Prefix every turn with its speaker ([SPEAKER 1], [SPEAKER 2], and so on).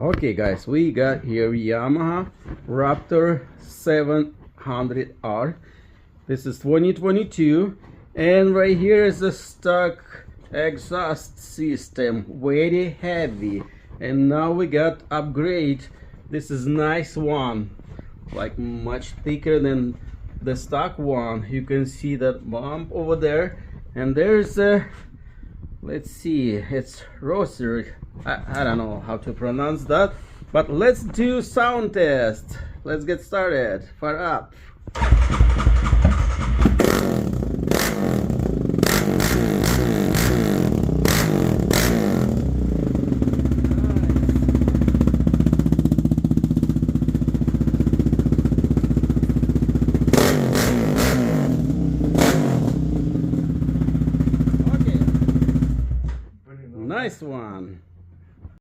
[SPEAKER 1] Okay guys, we got here Yamaha Raptor 700R. This is 2022, and right here is the stock exhaust system, very heavy. And now we got upgrade. This is nice one, like much thicker than the stock one. You can see that bump over there, and there's a, let's see, it's roaster. I don't know how to pronounce that, but let's do sound test. Let's get started. Fire up. Okay. Nice one.